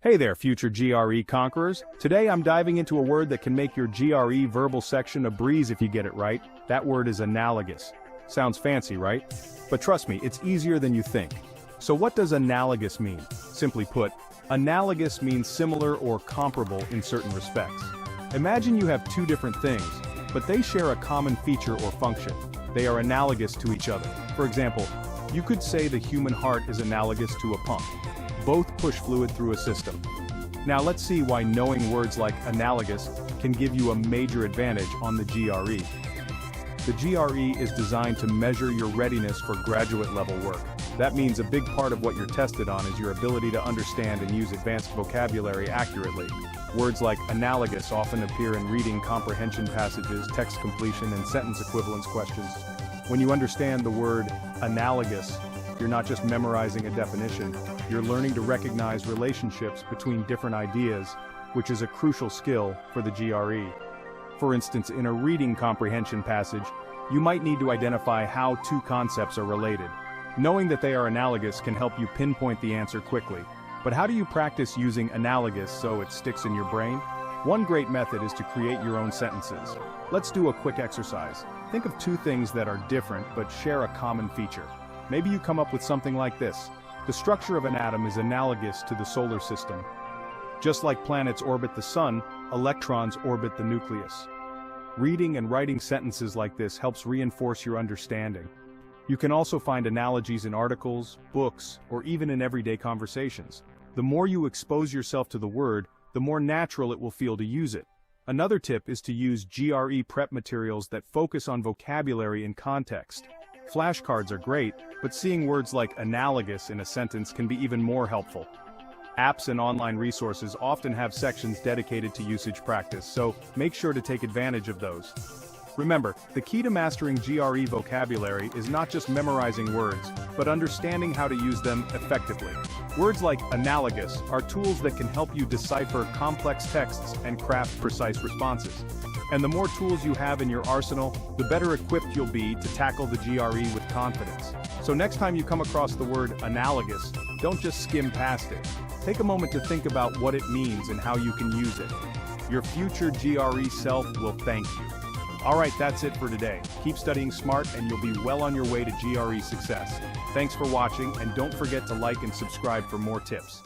Hey there, future GRE conquerors. Today I'm diving into a word that can make your GRE verbal section a breeze if you get it right. That word is analogous. Sounds fancy, right? But trust me, it's easier than you think. So what does analogous mean? Simply put, analogous means similar or comparable in certain respects. Imagine you have two different things, but they share a common feature or function. They are analogous to each other. For example, you could say the human heart is analogous to a pump. Both push fluid through a system. Now let's see why knowing words like analogous can give you a major advantage on the GRE. The GRE is designed to measure your readiness for graduate level work. That means a big part of what you're tested on is your ability to understand and use advanced vocabulary accurately. Words like analogous often appear in reading comprehension passages, text completion, and sentence equivalence questions. When you understand the word analogous, you're not just memorizing a definition, you're learning to recognize relationships between different ideas, which is a crucial skill for the GRE. For instance, in a reading comprehension passage, you might need to identify how two concepts are related. Knowing that they are analogous can help you pinpoint the answer quickly. But how do you practice using analogous so it sticks in your brain? One great method is to create your own sentences. Let's do a quick exercise. Think of two things that are different but share a common feature. Maybe you come up with something like this. The structure of an atom is analogous to the solar system. Just like planets orbit the sun, electrons orbit the nucleus. Reading and writing sentences like this helps reinforce your understanding. You can also find analogies in articles, books, or even in everyday conversations. The more you expose yourself to the word, the more natural it will feel to use it. Another tip is to use GRE prep materials that focus on vocabulary and context. Flashcards are great, but seeing words like analogous in a sentence can be even more helpful. Apps and online resources often have sections dedicated to usage practice, so make sure to take advantage of those. Remember, the key to mastering GRE vocabulary is not just memorizing words, but understanding how to use them effectively. Words like analogous are tools that can help you decipher complex texts and craft precise responses. And the more tools you have in your arsenal, the better equipped you'll be to tackle the GRE with confidence. So next time you come across the word analogous, don't just skim past it. Take a moment to think about what it means and how you can use it. Your future GRE self will thank you. Alright, that's it for today. Keep studying smart and you'll be well on your way to GRE success. Thanks for watching, and don't forget to like and subscribe for more tips.